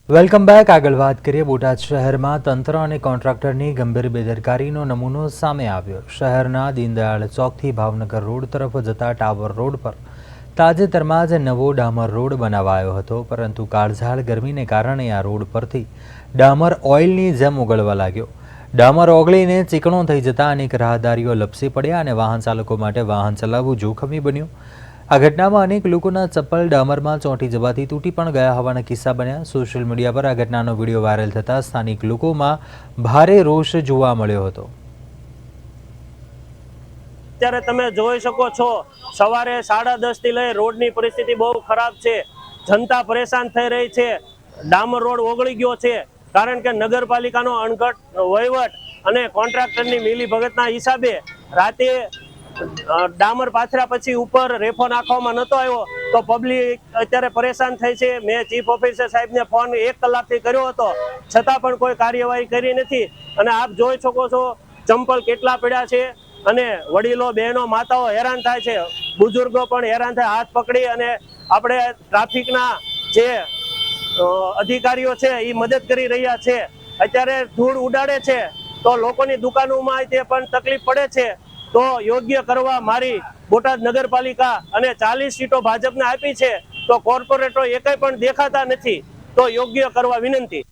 Welcome back. આગળ વાત કરીએ બોટાદ શહેરમાં તંત્ર અને કોન્ટ્રાક્ટરની ગંભીર બેદરકારીનો નમૂનો સામે આવ્યો। શહેરના દીનદયાળ ચોકથી ભાવનગર રોડ તરફ જતા ટાવર રોડ પર તાજેતરમાં જ નવો ડામર રોડ બનાવાયો હતો, પરંતુ કાળઝાળ ગરમીને કારણે આ રોડ પરથી ડામર ઓઇલની જેમ ઓગળવા લાગ્યો। ડામર ઓગળીને ચીકણો થઈ જતા અનેક રાહદારીઓ લપસી પડ્યા અને વાહન ચાલકો માટે વાહન ચલાવવું જોખમી બન્યું। આ ઘટનામાં અનેક લોકોના ચપ્પલ ડામરમાં ચોંટી જવાથી તૂટી પણ ગયા હોવાના કિસ્સા બન્યા। સોશિયલ મીડિયા પર આ ઘટનાનો વિડીયો વાયરલ થતાં સ્થાનિક લોકોમાં ભારે રોષ જોવા મળ્યો હતો। અત્યારે તમે જોઈ શકો છો, સવારે 10:30 થી લઈ રોડની પરિસ્થિતિ બહુ ખરાબ છે। જનતા પરેશાન થઈ રહી છે। ડામર રોડ ઓગળી ગયો છે કારણ કે નગરપાલિકાનો અણઘડ વહીવટ અને કોન્ટ્રાક્ટરની મિલીભગતના હિસાબે રાતે ડામર પાથર્યા પછી ઉપર રેફો નાખવામાં નતો આવ્યો તો પબ્લિક અત્યારે પરેશાન થઈ છે। મેં ચીફ ઓફિસર સાહેબને ફોન 1 કલાકથી કર્યો હતો, છતાં પણ કોઈ કાર્યવાહી કરી નથી। અને આપ જોઈ શકો છો ચંપલ કેટલા પડ્યા છે અને વડીલો, બહેનો, માતાઓ હેરાન થાય છે, બુઝુર્ગો પણ હેરાન થાય। હાથ પકડી અને આપણે ટ્રાફિકના જે અધિકારીઓ છે એ મદદ કરી રહ્યા છે। અત્યારે ધૂળ ઉડાડે છે તો લોકોની દુકાનોમાં તે પણ તકલીફ પડે છે। તો યોગ્ય કરવા મારી બોટાદ નગરપાલિકા અને 40 સીટો ભાજપને આપી છે, તો કોર્પોરેટરો એકેય પણ દેખાતા નથી, તો યોગ્ય કરવા વિનંતી।